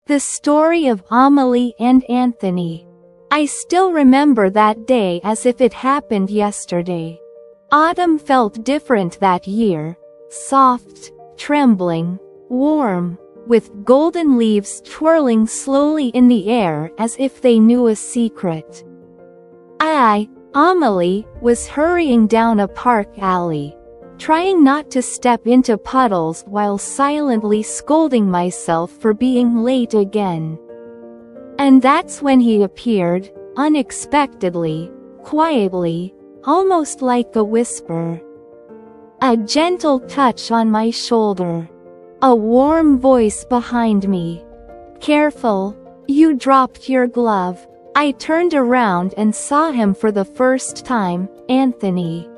The story of Amelie and Anthony. I still remember that day as if it happened yesterday. Autumn felt different that year. Soft, trembling, warm, with golden leaves twirling slowly in the air as if they knew a secret. Amelie, was hurrying down a park alley, trying not to step into puddles while silently scolding myself for being late again. And that's when he appeared, unexpectedly, quietly, almost like a whisper. A gentle touch on my shoulder. A warm voice behind me. "Careful, you dropped your glove." I turned around and saw him for the first time, Anthony.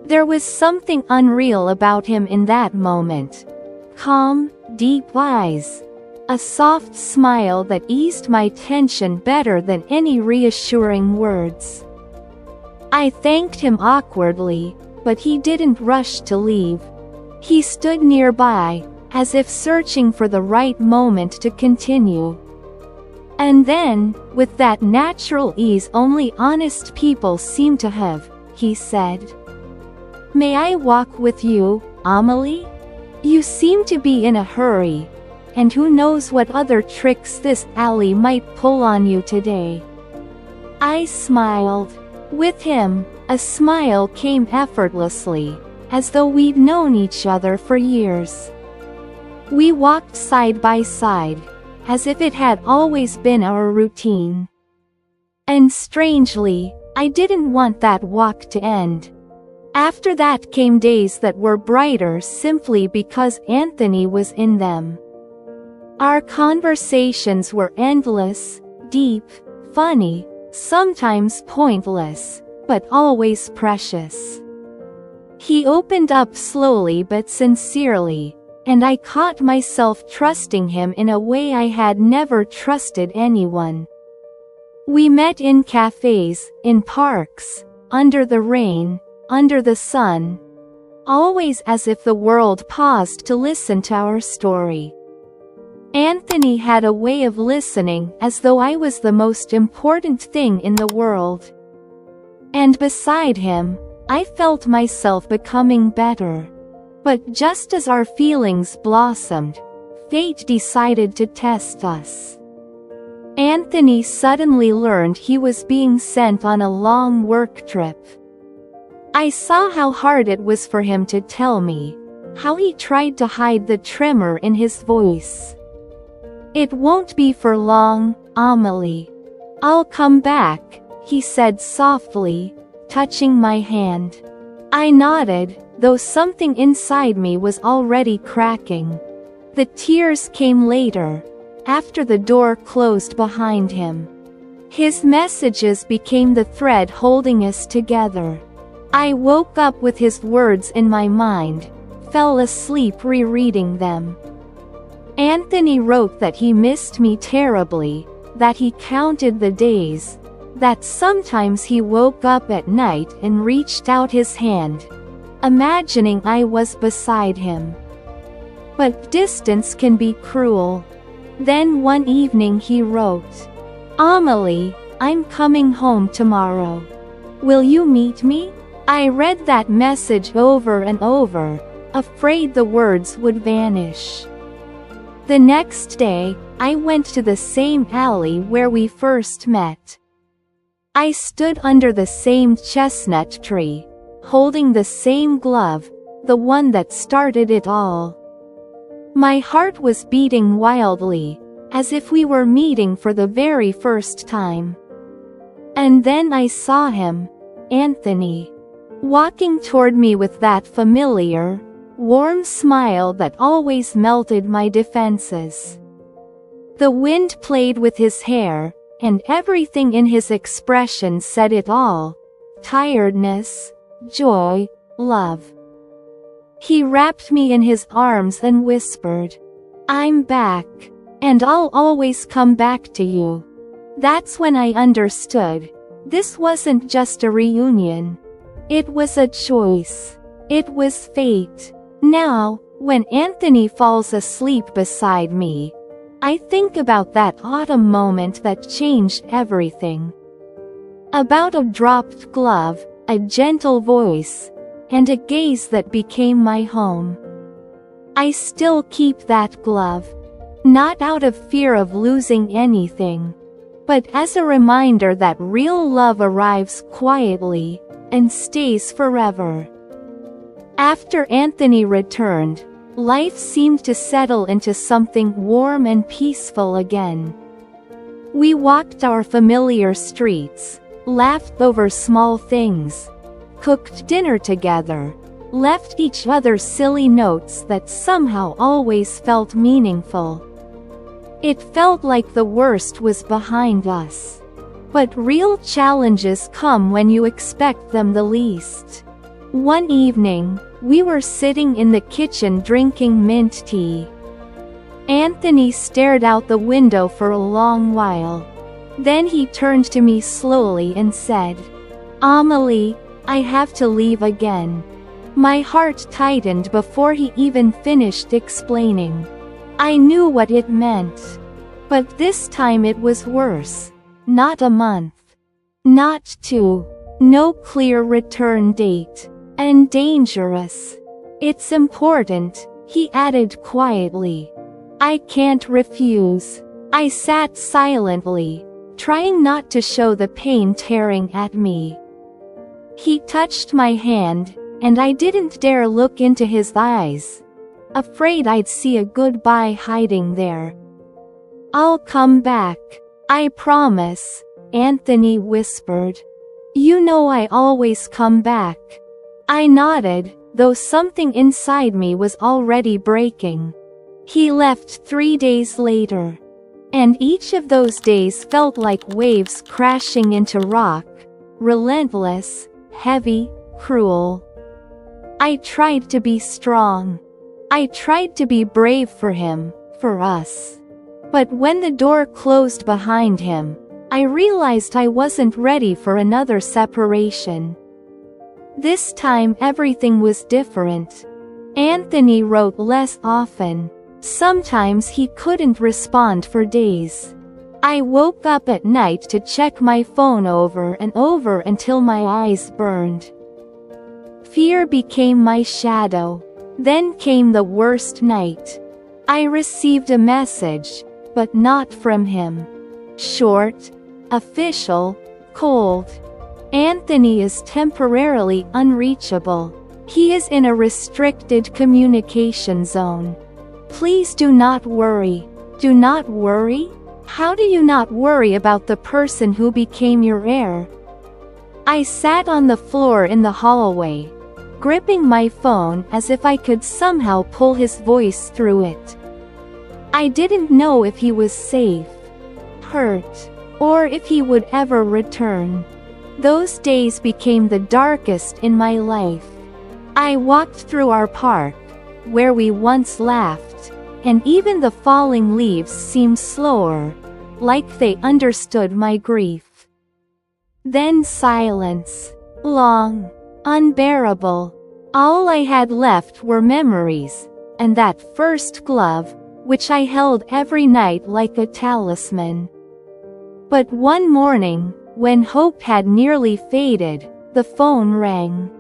There was something unreal about him in that moment. Calm, deep eyes. A soft smile that eased my tension better than any reassuring words. I thanked him awkwardly, but he didn't rush to leave. He stood nearby, as if searching for the right moment to continue. And then, with that natural ease only honest people seem to have, he said, "May I walk with you, Amelie? You seem to be in a hurry, and who knows what other tricks this alley might pull on you today." I smiled. With him, a smile came effortlessly, as though we'd known each other for years. We walked side by side, as if it had always been our routine. And strangely, I didn't want that walk to end. After that came days that were brighter simply because Anthony was in them. Our conversations were endless, deep, funny, sometimes pointless, but always precious. He opened up slowly but sincerely, and I caught myself trusting him in a way I had never trusted anyone. We met in cafes, in parks, under the rain, under the sun, always as if the world paused to listen to our story. Anthony had a way of listening as though I was the most important thing in the world. And beside him, I felt myself becoming better. But just as our feelings blossomed, fate decided to test us. Anthony suddenly learned he was being sent on a long work trip. I saw how hard it was for him to tell me, how he tried to hide the tremor in his voice. "It won't be for long, Amelie. I'll come back," he said softly, touching my hand. I nodded, though something inside me was already cracking. The tears came later, after the door closed behind him. His messages became the thread holding us together. I woke up with his words in my mind, fell asleep rereading them. Anthony wrote that he missed me terribly, that he counted the days, that sometimes he woke up at night and reached out his hand, imagining I was beside him. But distance can be cruel. Then one evening he wrote, "Amelie, I'm coming home tomorrow. Will you meet me?" I read that message over and over, afraid the words would vanish. The next day, I went to the same alley where we first met. I stood under the same chestnut tree, holding the same glove, the one that started it all. My heart was beating wildly, as if we were meeting for the very first time. And then I saw him, Anthony, walking toward me with that familiar, warm smile that always melted my defenses. The wind played with his hair, and everything in his expression said it all: tiredness, joy, love. He wrapped me in his arms and whispered, "I'm back, and I'll always come back to you." That's when I understood. This wasn't just a reunion. It was a choice. It was fate. Now, when Anthony falls asleep beside me, I think about that autumn moment that changed everything. About a dropped glove, a gentle voice, and a gaze that became my home. I still keep that glove. Not out of fear of losing anything, but as a reminder that real love arrives quietly and stays forever. After Anthony returned, life seemed to settle into something warm and peaceful again. We walked our familiar streets, laughed over small things, cooked dinner together, left each other silly notes that somehow always felt meaningful. It felt like the worst was behind us. But real challenges come when you expect them the least. One evening, we were sitting in the kitchen drinking mint tea. Anthony stared out the window for a long while. Then he turned to me slowly and said, "Amelie, I have to leave again." My heart tightened before he even finished explaining. I knew what it meant. But this time it was worse. Not a month. Not two. No clear return date. And dangerous. It's important, he added quietly. I can't refuse. I sat silently, trying not to show the pain tearing at me. He touched my hand, and I didn't dare look into his eyes, afraid I'd see a goodbye hiding there. "I'll come back. I promise," Anthony whispered. "You know I always come back." I nodded, though something inside me was already breaking. He left 3 days later. And each of those days felt like waves crashing into rock, relentless, heavy, cruel. I tried to be strong. I tried to be brave for him, for us. But when the door closed behind him, I realized I wasn't ready for another separation. This time everything was different. Anthony wrote less often. Sometimes he couldn't respond for days. I woke up at night to check my phone over and over until my eyes burned. Fear became my shadow. Then came the worst night. I received a message, but not from him. Short, official, cold. Anthony is temporarily unreachable. He is in a restricted communication zone. Please do not worry. Do not worry? How do you not worry about the person who became your heir? I sat on the floor in the hallway, gripping my phone as if I could somehow pull his voice through it. I didn't know if he was safe, hurt, or if he would ever return. Those days became the darkest in my life. I walked through our park, where we once laughed, and even the falling leaves seemed slower, like they understood my grief. Then silence. Long. Unbearable. All I had left were memories, and that first glove, which I held every night like a talisman. But one morning, when hope had nearly faded, the phone rang.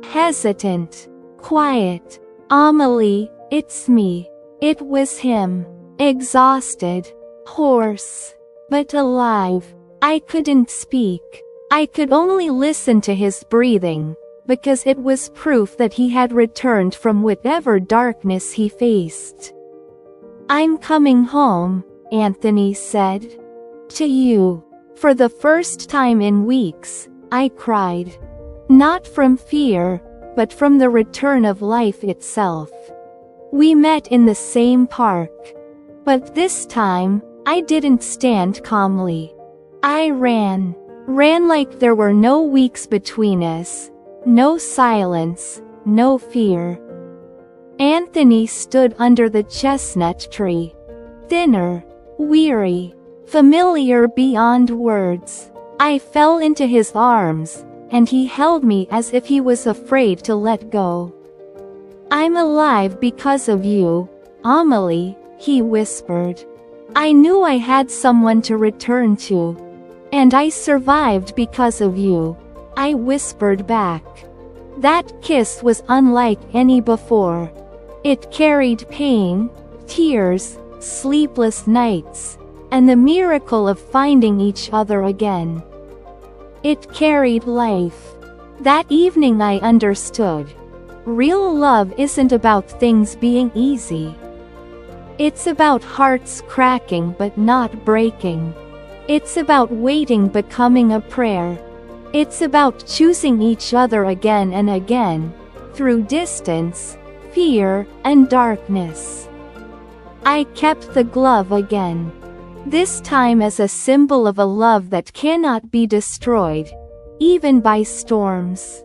Hesitant. Quiet. "Amelie, it's me." It was him. Exhausted. Hoarse. But alive. I couldn't speak. I could only listen to his breathing, because it was proof that he had returned from whatever darkness he faced. "I'm coming home," Anthony said. "To you." For the first time in weeks, I cried. Not from fear, but from the return of life itself. We met in the same park. But this time, I didn't stand calmly. I ran. Ran like there were no weeks between us. No silence, no fear. Anthony stood under the chestnut tree. Thinner. Weary. Familiar beyond words. I fell into his arms, and he held me as if he was afraid to let go. "I'm alive because of you, Amelie," he whispered. I knew I had someone to return to. And I survived because of you, I whispered back. That kiss was unlike any before. It carried pain, tears, sleepless nights, and the miracle of finding each other again. It carried life. That evening I understood. Real love isn't about things being easy. It's about hearts cracking but not breaking. It's about waiting becoming a prayer. It's about choosing each other again and again, through distance, fear, and darkness. I kept the glove again. This time as a symbol of a love that cannot be destroyed, even by storms.